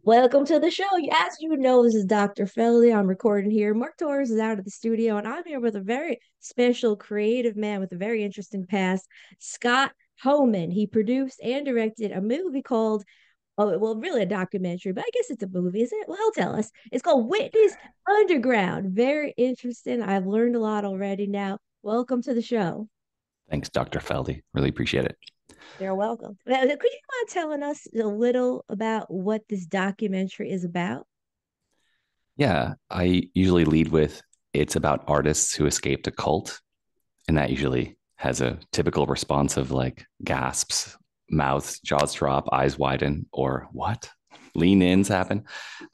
Welcome to the show. As you know, this is Dr. Feldy. I'm recording here. Mark Torres is out of the studio, and I'm here with a very special creative man with a very interesting past, Scott Homan. He produced and directed a movie called, oh, well, really a documentary, but I guess it's a movie, is it? Well, he'll tell us. It's called Whitney's Underground. Very interesting. I've learned a lot already now. Welcome to the show. Thanks, Dr. Feldy. Really appreciate it. You're welcome. Now, could you mind telling us a little about what this documentary is about? Yeah, I usually lead with it's about artists who escaped a cult. And that usually has a typical response of like gasps, mouths, jaws drop, eyes widen, or what? Lean ins happen.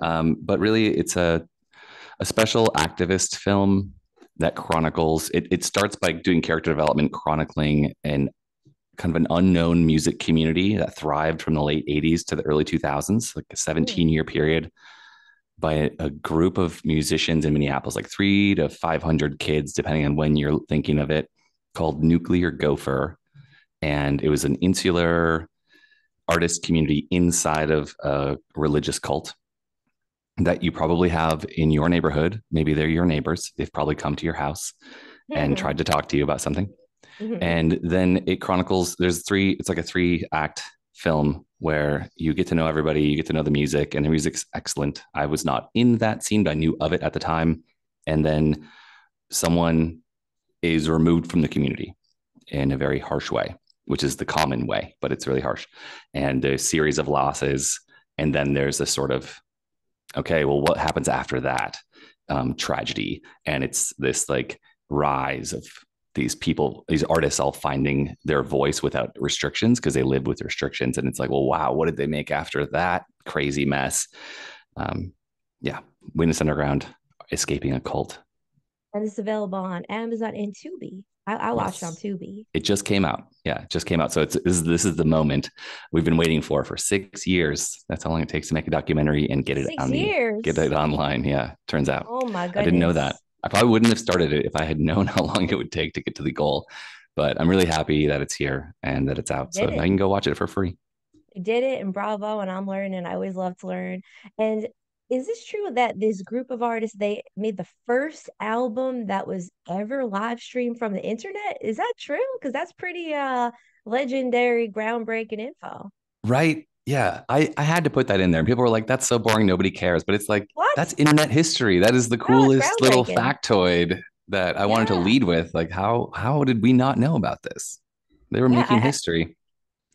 But really, it's a special activist film that chronicles it starts by doing character development, chronicling an kind of an unknown music community that thrived from the late 80s to the early 2000s, like a Mm. 17-year period by a group of musicians in Minneapolis, like 300 to 500 kids, depending on when you're thinking of it, called Nuclear Gopher. And it was an insular artist community inside of a religious cult that you probably have in your neighborhood. Maybe they're your neighbors. They've probably come to your house and Mhm. tried to talk to you about something. Mhm. And then it chronicles, it's like a 3 act film where you get to know everybody, you get to know the music, and the music's excellent. I was not in that scene, but I knew of it at the time. And then someone is removed from the community in a very harsh way, which is the common way, but it's really harsh. And there's a series of losses. And then there's this sort of, okay, well, what happens after that tragedy? And it's this like rise of these people, these artists all finding their voice without restrictions because they live with restrictions. And it's like, well, wow, what did they make after that crazy mess? Um, yeah, Witness Underground, escaping a cult. And it's available on Amazon and Tubi. I watched on Yes, Tubi. it just came out. Yeah, it just came out. So this is the moment we've been waiting for 6 years. That's how long it takes to make a documentary and Six get it years. online. Yeah, turns out Oh my I didn't know that. goodness. I probably wouldn't have started it if I had known how long it would take to get to the goal. But I'm really happy that it's here and that it's out, so Did I it. can go watch it for free. Did it and bravo. And I'm learning. I always love to learn. And is this true that this group of artists they made the first album that was ever live streamed from the internet? Is that true? Because that's pretty legendary, groundbreaking info. Right? Yeah, I had to put that in there. People were like, "That's so boring, nobody cares." But it's like What? that's internet history. That is the No, it's coolest little groundbreaking. factoid that I wanted to Yeah. lead with. Like, how did we not know about this? They were Yeah, making history.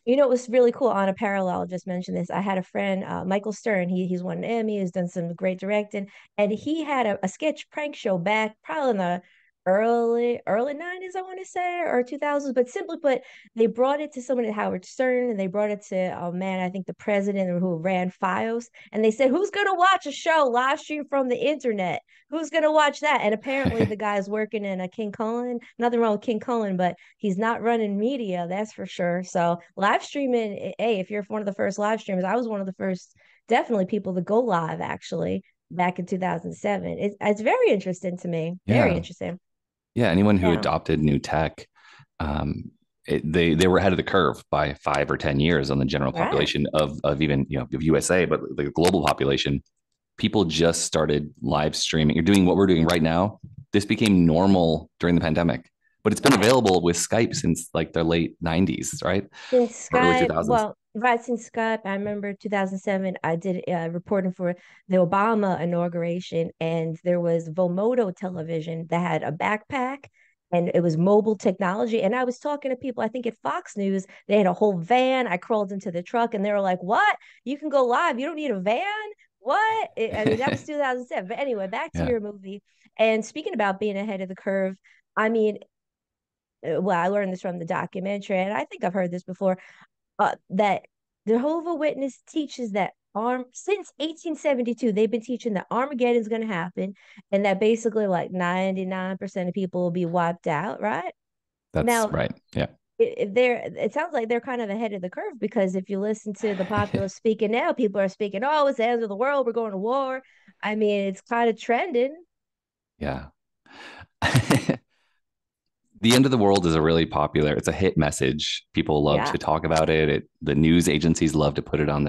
it was really cool on a parallel. I'll just mention this. I had a friend, Michael Stern. He's won an Emmy. He's done some great directing, and he had a sketch prank show back probably in the early 90s, I want to say, or 2000s. But simply put, they brought it to someone at Howard Stern, and they brought it to man, I think the president who ran FiOS, and they said, "Who's gonna watch a show live stream from the internet? Who's gonna watch that?" And apparently, the guy's working in a King Cullen. Nothing wrong with King Cullen, but he's not running media, that's for sure. So live streaming, hey, if you're one of the first live streamers, I was one of the first, definitely people to go live actually back in 2007. It's very interesting to me. Very Yeah, interesting. yeah. Anyone who Now, adopted new tech, um, they were ahead of the curve by 5 or 10 years on the general right. population of even of USA, but the global population. People just started live streaming. You're doing what we're doing right now. This became normal during the pandemic, but it's been Right. available with Skype since like the late 90s, right? Since Or early Skype, 2000s. well, right since Skype, I remember 2007, I did reporting for the Obama inauguration, and there was Vomodo television that had a backpack, and it was mobile technology. And I was talking to people, I think at Fox News, they had a whole van. I crawled into the truck, and they were like, "What? You can go live? You don't need a van? What?" I mean, that was 2007. But anyway, back to Yeah. your movie. And speaking about being ahead of the curve, I mean, well, I learned this from the documentary, and I think I've heard this before, that the Jehovah Witness teaches that since 1872 they've been teaching that Armageddon's going to happen, and that basically like 99% of people will be wiped out, right? That's Now, right. Yeah. it sounds like they're kind of ahead of the curve, because if you listen to the popular speaking now, people are speaking, "Oh, it's the end of the world, we're going to war." I mean, it's kind of trending. Yeah. The end of the world is a really popular, it's a hit message. People love Yeah. to talk about it. The news agencies love to put it on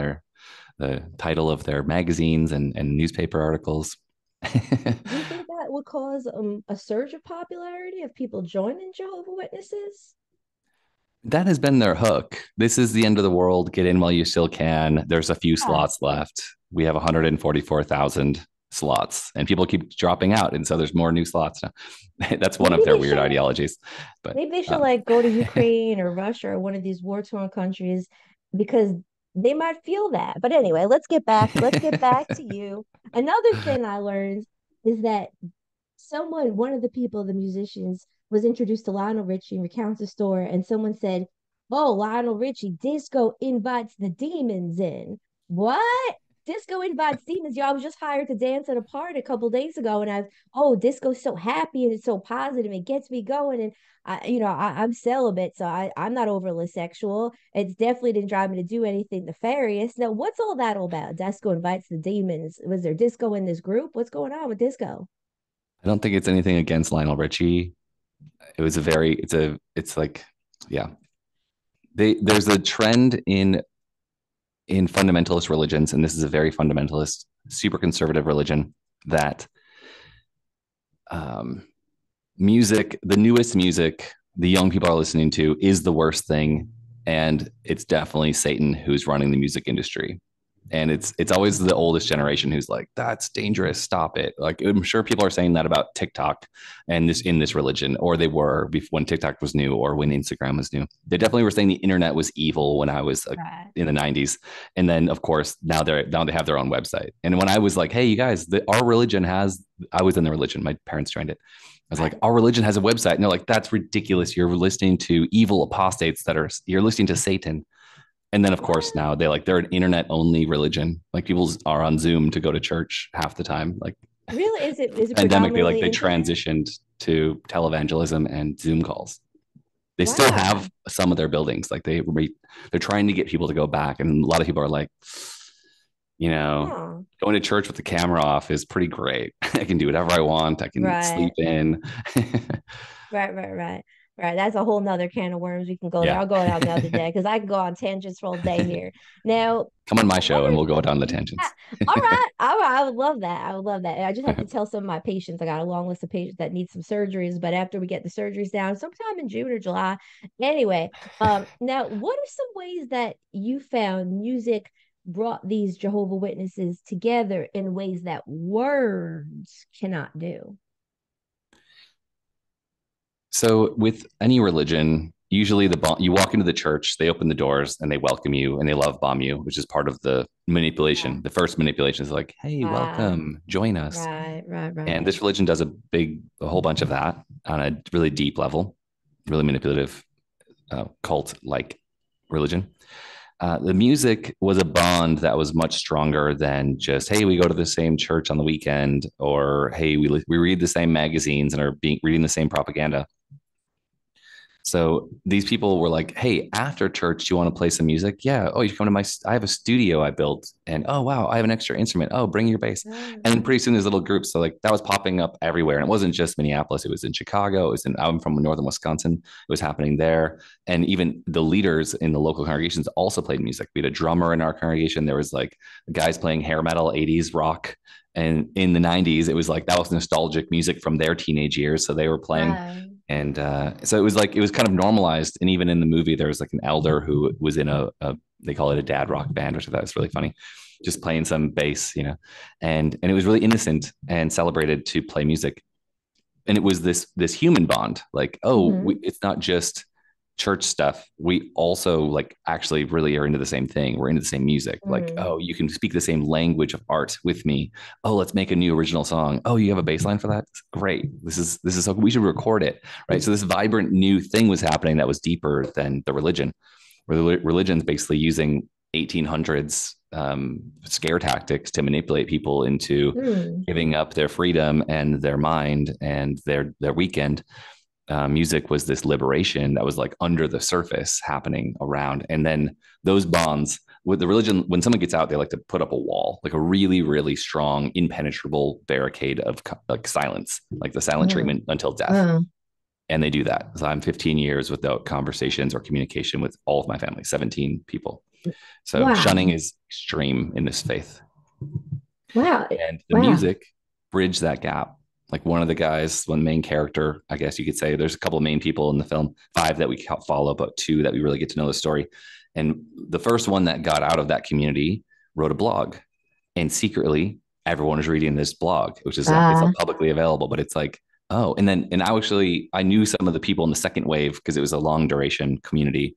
the title of their magazines and newspaper articles. Do you think that would cause a surge of popularity of people joining Jehovah Witnesses? That has been their hook. This is the end of the world. Get in while you still can. There's a few Right. slots left. We have 144,000 slots, and people keep dropping out, and so there's more new slots now. That's one of Maybe their they weird should ideologies. But maybe they should like go to Ukraine or Russia or one of these war-torn countries because they might feel that. But anyway, let's get back to you. Another thing I learned is that one of the people, the musicians, was introduced to Lionel Richie and recounts the story, and someone said, "Oh, Lionel Richie, disco invites the demons in." What? Disco invites demons. Y'all, I was just hired to dance at a party a couple days ago, and disco's so happy and it's so positive. It gets me going. And I'm celibate, so I'm not overly sexual. It's definitely didn't drive me to do anything nefarious. Now, what's all that all about? Disco invites the demons. Was there disco in this group? What's going on with disco? I don't think it's anything against Lionel Richie. It was a very, it's like, yeah. There's a trend in fundamentalist religions, and this is a very fundamentalist, super conservative religion that um, music, the newest music the young people are listening to is the worst thing. And it's definitely Satan who's running the music industry. And it's always the oldest generation who's like, that's dangerous, stop it. Like, I'm sure people are saying that about TikTok and this in this religion, or they were when TikTok was new or when Instagram was new. They definitely were saying the internet was evil when I was Right. in the 90s. And then of course now they have their own website. And when I was like, hey, you guys, our religion has, I was in the religion, my parents joined it. I was like, Right. our religion has a website. And they're like, that's ridiculous. You're listening to evil apostates you're listening to Satan. And then of course What? now they're an internet only religion. Like people are on Zoom to go to church half the time. Like Really? Is it pandemic, predominantly they internet? transitioned to televangelism and Zoom calls. They still Wow. have some of their buildings. Like they're trying to get people to go back. And a lot of people are like, you know, Huh. going to church with the camera off is pretty great. I can do whatever I want. I can sleep Right. in. Right, right, right. Right. That's a whole nother can of worms we can go there. Yeah. I'll go down another day because I can go on tangents for all day here. Now, Come on my what show and are we'll go down the yeah, tangents. all right. All right. I would love that. I would love that. I just have to tell some of my patients. I got a long list of patients that need some surgeries, but after we get the surgeries down, sometime in June or July. Anyway, now what are some ways that you found music brought these Jehovah Witnesses together in ways that words cannot do? So with any religion, usually you walk into the church, they open the doors and they welcome you and they love bomb you, which is part of the manipulation. The first manipulation is like, "Hey, Uh, welcome, join us." right, right, And right. this religion does a whole bunch of that on a really deep level, really manipulative, cult like religion. The music was a bond that was much stronger than just, hey, we go to the same church on the weekend, or hey, we read the same magazines and are reading the same propaganda. So these people were like, "Hey, after church, do you want to play some music? Yeah. Oh, you come to I have a studio I built, and oh wow, I have an extra instrument. Oh, bring your bass." Right. And then pretty soon there's little groups. So like that was popping up everywhere, and it wasn't just Minneapolis. It was in Chicago. It was in. I'm from northern Wisconsin. It was happening there, and even the leaders in the local congregations also played music. We had a drummer in our congregation. There was like guys playing hair metal, '80s rock. And in the 90s, it was like that was nostalgic music from their teenage years. So they were playing Right. and so it was kind of normalized. And even in the movie, there was like an elder who was in they call it a dad rock band, which I thought was really funny, just playing some bass, and it was really innocent and celebrated to play music. And it was this human bond, like, oh, Mm-hmm. it's not just church stuff. We also like actually really are into the same thing. We're into the same music. Like, Mm-hmm. oh, you can speak the same language of art with me. Oh, let's make a new original song. Oh, you have a bass line for that? Great. This is so we should record it. Right. So this vibrant new thing was happening that was deeper than the religion, where the religion's basically using 1800s scare tactics to manipulate people into Mm. giving up their freedom and their mind and their weekend. Music was this liberation that was like under the surface happening around. And then those bonds with the religion, when someone gets out, they like to put up a wall, like a really, really strong, impenetrable barricade of like silence, like the silent Mm. treatment until death. Uh, And they do that. So I'm 15 years without conversations or communication with all of my family, 17 people. So shunning Wow. is extreme in this faith. Wow. And the Wow. music bridged that gap. Like one of the guys, one main character, I guess you could say, there's a couple of main people in the film, five that we follow, but two that we really get to know the story. And the first one that got out of that community wrote a blog, and secretly everyone is reading this blog, which is it's Ah. publicly available. But it's like, oh, and I knew some of the people in the second wave because it was a long duration community,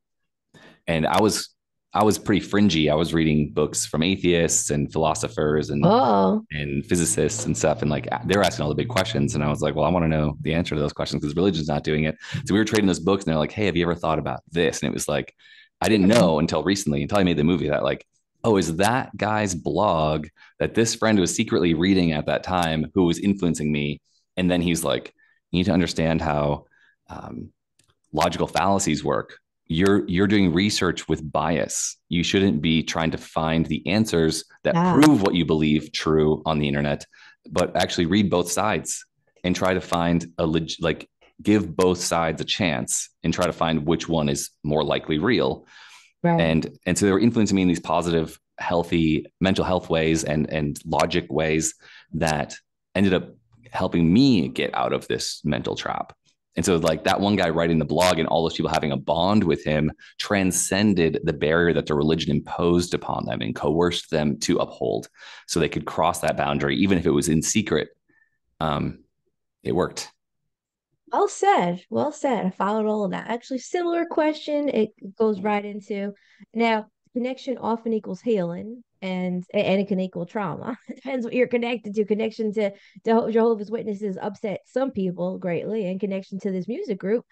and I was pretty fringy. I was reading books from atheists and philosophers Oh. and physicists and stuff, and like they were asking all the big questions, and I was like, well, I want to know the answer to those questions because religion's not doing it. So we were trading those books, and they're like, hey, have you ever thought about this? And it was like, I didn't Hmm. know until recently, until I made the movie, that like, oh, is that guy's blog that this friend was secretly reading at that time who was influencing me? And then he's like, you need to understand how um, logical fallacies work. You're doing research with bias. You shouldn't be trying to find the answers that Ah. prove what you believe true on the internet, but actually read both sides and try to find like give both sides a chance and try to find which one is more likely real. Right. And so they were influencing me in these positive, healthy mental health ways and logic ways that ended up helping me get out of this mental trap. And so, like that one guy writing the blog and all those people having a bond with him transcended the barrier that the religion imposed upon them and coerced them to uphold, so they could cross that boundary, even if it was in secret. Um, it worked. Well said. Well said. I followed all of that. Actually, similar question. It goes right into now, connection often equals healing and it can equal trauma. It depends what you're connected to. Connection to Jehovah's Witnesses upset some people greatly, and connection to this music group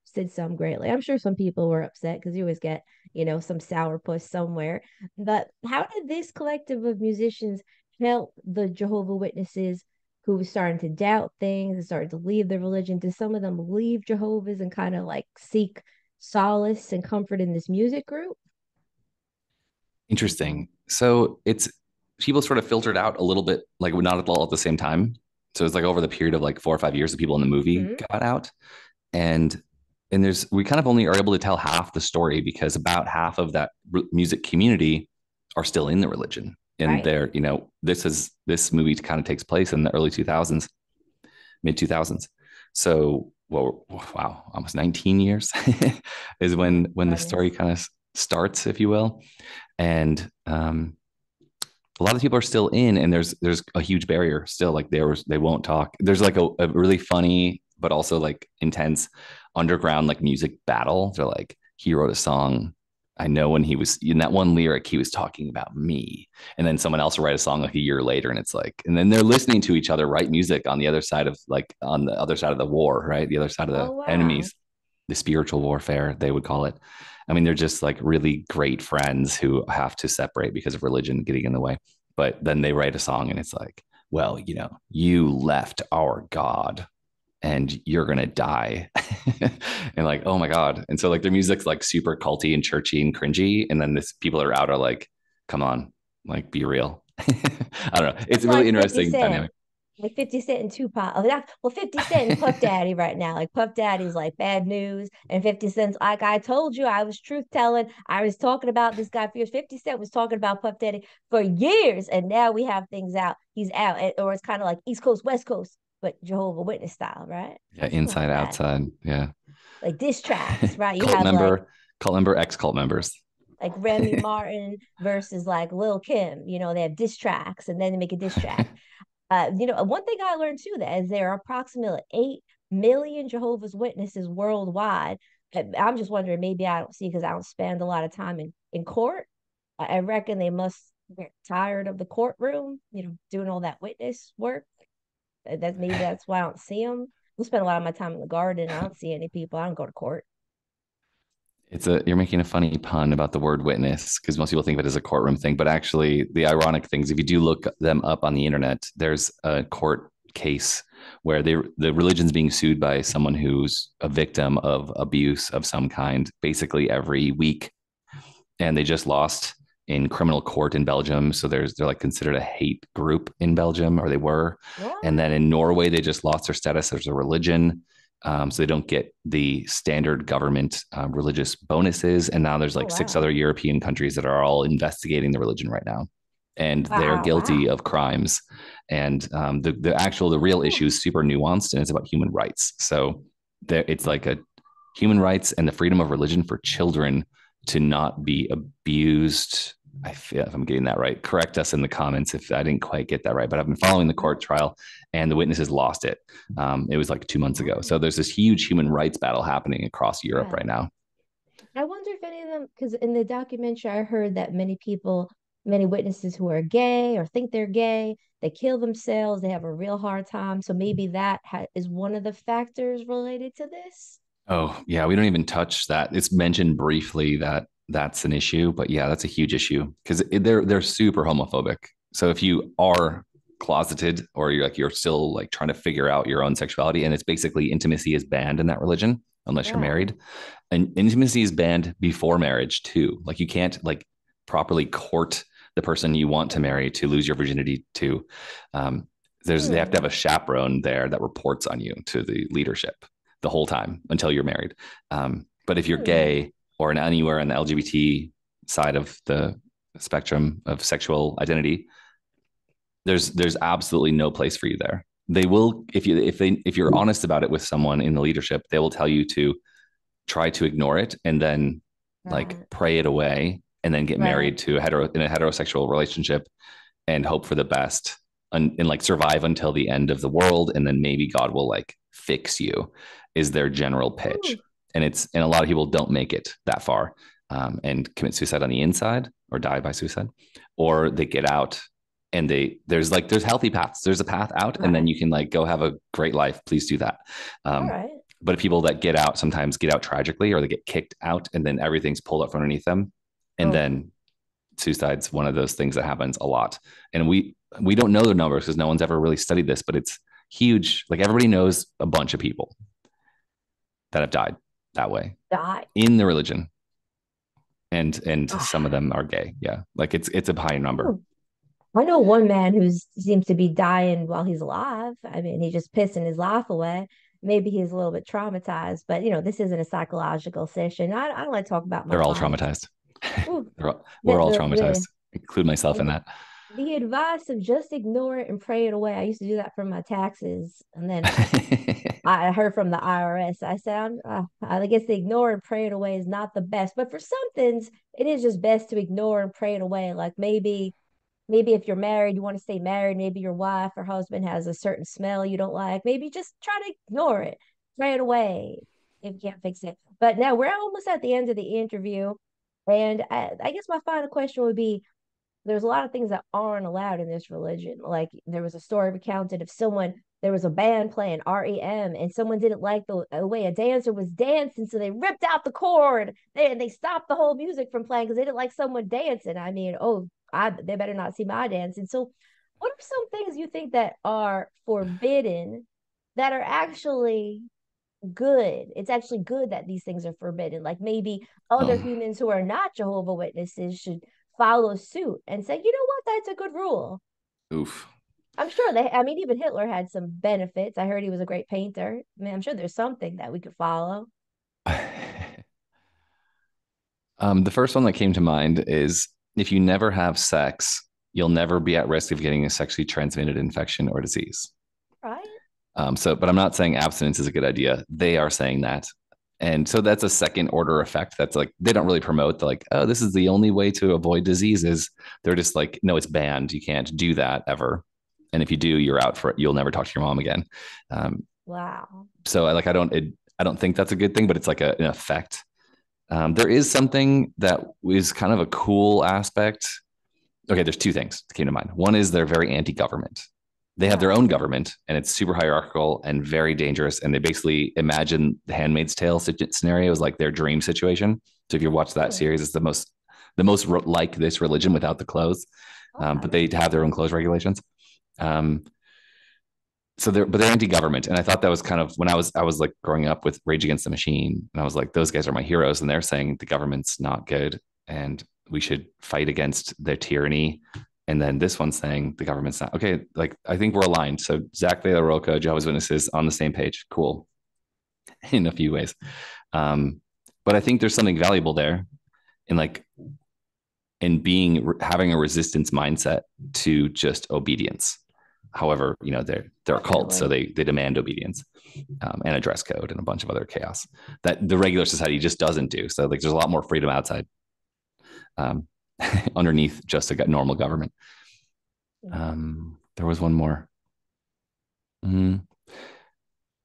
upset some greatly. I'm sure some people were upset because you always get, some sourpuss somewhere. But how did this collective of musicians help the Jehovah Witnesses who was starting to doubt things and started to leave their religion? Did some of them leave Jehovah's and kind of like seek solace and comfort in this music group? Interesting. So it's people sort of filtered out a little bit, like not all at the same time. So it's like over the period of like 4 or 5 years, the people in the movie Hmm. got out, and there's we kind of only are able to tell half the story because about half of that music community are still in the religion, and Right. they're this movie kind of takes place in the early 2000s, mid 2000s. So well, wow, almost 19 years is Oh, when the story goodness. kind of starts, if you will. And a lot of people are still in, and there's a huge barrier still. Like they won't talk. There's like a really funny but also like intense underground like music battle. They're like, he wrote a song. I know when he was in that one lyric, he was talking about me. And then someone else will write a song like a year later, and it's like, and then they're listening to each other write music on the other side of like on the other side of the war, right? The other side of Oh, the wow. enemies, the spiritual warfare, they would call it. I mean, they're just like really great friends who have to separate because of religion getting in the way. But then they write a song and it's like, well, you left our God and you're gonna die. And like, oh my God. And so like their music's like super culty and churchy and cringy. And then this people are out are like, come on, like be real. I don't know. It's It's a really like 50 interesting Cent. dynamic. Like 50 Cent and Tupac. Well, 50 Cent and Puff Daddy right now. Like Puff Daddy's like bad news. And 50 Cent's like, I told you I was truth telling. I was talking about this guy for years. 50 Cent was talking about Puff Daddy for years. And now we have things out. He's out. Or it's kind of like East Coast, West Coast, but Jehovah Witness style, right? Yeah, Something inside, like that. outside. Yeah. Like diss tracks, right? You cult have member, cult member, ex cult members. like Remy Martin versus like Lil Kim. They have diss tracks and then they make a diss track. One thing I learned too that is there are approximately 8 million Jehovah's Witnesses worldwide. I'm just wondering, maybe I don't see because I don't spend a lot of time in court. I reckon they must get tired of the courtroom, doing all that witness work. Maybe that's why I don't see them. I spend a lot of my time in the garden. I don't see any people. I don't go to court. You're making a funny pun about the word witness because most people think of it as a courtroom thing, but actually the ironic things, if you do look them up on the internet, there's a court case where the religion's being sued by someone who's a victim of abuse of some kind basically every week, and they just lost in criminal court in Belgium. So they're like considered a hate group in Belgium, or they were. And What? then in Norway, they just lost their status as a religion. So they don't get the standard government religious bonuses. And now there's Oh like six wow. other European countries that are all investigating the religion right now, and they're Wow, guilty wow. of crimes. And the real issue Ooh. is super nuanced, and it's about human rights. So there, it's like a human rights and the freedom of religion for children to not be abused. I feel if I'm getting that right. Correct us in the comments if I didn't quite get that right. But I've been following the court No. trial, and the witnesses lost it. It was like 2 months ago. Oh, So there's this huge human rights battle happening across Europe right right. now. I wonder if any of them, because in the documentary, I heard that many people, many witnesses who are gay or think they're gay, they kill themselves, they have a real hard time. So maybe that is one of the factors related to this. Oh yeah, we don't even touch that. It's mentioned briefly that that's an issue, but yeah, that's a huge issue because they're super homophobic. So if you are closeted or you're still like trying to figure out your own sexuality, and it's basically intimacy is banned in that religion unless you're Wow. married, and intimacy is banned before marriage too. Like you can't like properly court the person you want to marry to lose your virginity to. Um, they have to have Hmm. a chaperone there that reports on you to the leadership the whole time until you're married. But if you're Hmm. gay or in anywhere in the LGBT side of the spectrum of sexual identity, there's absolutely no place for you there. They will if you're honest about it with someone in the leadership, they will tell you to try to ignore it and then like Right. pray it away and then get Right. married to in a heterosexual relationship and hope for the best and like survive until the end of the world and then maybe God will like fix you is their general pitch. Ooh. And a lot of people don't make it that far and commit suicide on the inside or die by suicide, or they get out and there's healthy paths. There's a path out, and then Right. you can like go have a great life. Please do that. All Um, right. but people that get out sometimes get out tragically, or they get kicked out, and then everything's pulled up from underneath them, and Oh, then suicide's one of those things that happens a lot. And we don't know the numbers because no one's ever really studied this, but it's huge. Like everybody knows a bunch of people that have died that way die. in the religion, and some of Ah. them are gay. Yeah, like it's a high number. Ooh. I know one man who seems to be dying while he's alive. I mean, he's just pissing his life away. Maybe he's a little bit traumatized, but this isn't a psychological session. I don't like to talk about my They're all clients. traumatized. Ooh, We're all the traumatized, the include myself in the that. the advice of just ignore it and pray it away. I used to do that for my taxes, and then I heard from the IRS. I said, I guess the ignore and pray it away is not the best, but for some things, it is just best to ignore and pray it away. Like maybe if you're married, you want to stay married. Maybe your wife or husband has a certain smell you don't like. Maybe just try to ignore it, pray it away if you can't fix it. But now we're almost at the end of the interview, and I guess my final question would be: there's a lot of things that aren't allowed in this religion. Like there was a story recounted of someone, there was a band playing REM and someone didn't like the way a dancer was dancing. So they ripped out the cord. They stopped the whole music from playing because they didn't like someone dancing. I mean, they better not see my dancing. So what are some things you think that are forbidden that are actually good? It's actually good that these things are forbidden. Like maybe other Oh, humans who are not Jehovah Witnesses should follow suit and say, you know what, that's a good rule. oof. I'm sure I mean, even Hitler had some benefits. I heard he was a great painter. I mean, I'm sure there's something that we could follow. The first one that came to mind is if you never have sex, you'll never be at risk of getting a sexually transmitted infection or disease. Right? But I'm not saying abstinence is a good idea. They are saying that. And so that's a second order effect. That's like, they don't really promote the like, oh, this is the only way to avoid diseases. They're just like, no, it's banned. You can't do that ever. And if you do, you're out for it. You'll never talk to your mom again. Um, Wow. so I don't think that's a good thing, but it's like an effect. There is something that is kind of a cool aspect. Okay, there's two things that came to mind. One is they're very anti-government. They have their Right. own government, and it's super hierarchical and very dangerous. And they basically imagine the Handmaid's Tale scenario is like their dream situation. So if you watch that Hmm. series, it's the most like this religion without the clothes, but Okay. they have their own clothes regulations. Um, but they're anti-government, and I thought that was kind of when I was like growing up with Rage Against the Machine, and I was like, those guys are my heroes, and they're saying the government's not good, and we should fight against their tyranny. And then this one's saying the government's not okay. Like I think we're aligned. So Zach De La Roca, Jehovah's Witnesses, on the same page. Cool. in a few ways. Um, but I think there's something valuable there in like in being having a resistance mindset to just obedience. However, they're a cult, so Definitely. they demand obedience, and a dress code and a bunch of other chaos that the regular society just doesn't do. So like, there's a lot more freedom outside, um, underneath just a normal government. There was one more. Mm,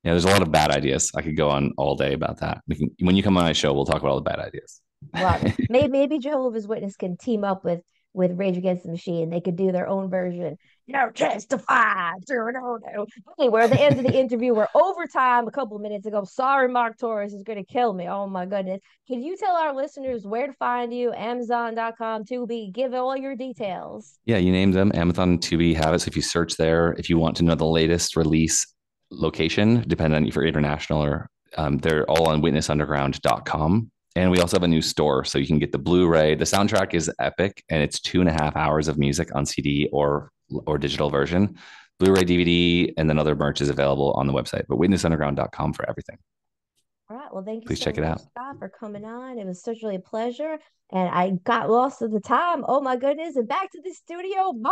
yeah, there's a lot of bad ideas. I could go on all day about that. When you come on my show, we'll talk about all the bad ideas. Love it. Maybe Jehovah's Witness can team up with Rage Against the Machine. They could do their own version. No, testify. No, no, no. Anyway, at the end of the interview, we're overtime a couple of minutes ago. Sorry, Mark Torres is going to kill me. Oh my goodness. Can you tell our listeners where to find you? Amazon.com, Tubi. Give all your details. Yeah, you name them. Amazon, Tubi have it. So if you search there, if you want to know the latest release location, depending on if you're international or, they're all on witnessunderground.com. And we also have a new store. So you can get the Blu-ray. The soundtrack is epic, and it's 2.5 hours of music on CD or digital version. Blu-ray, DVD, and then other merch is available on the website. But witnessunderground.com for everything. All right. Well, thank you Please so check it much, out. Scott, for coming on. It was such really a pleasure. And I got lost at the time. Oh my goodness. And back to the studio. Bye.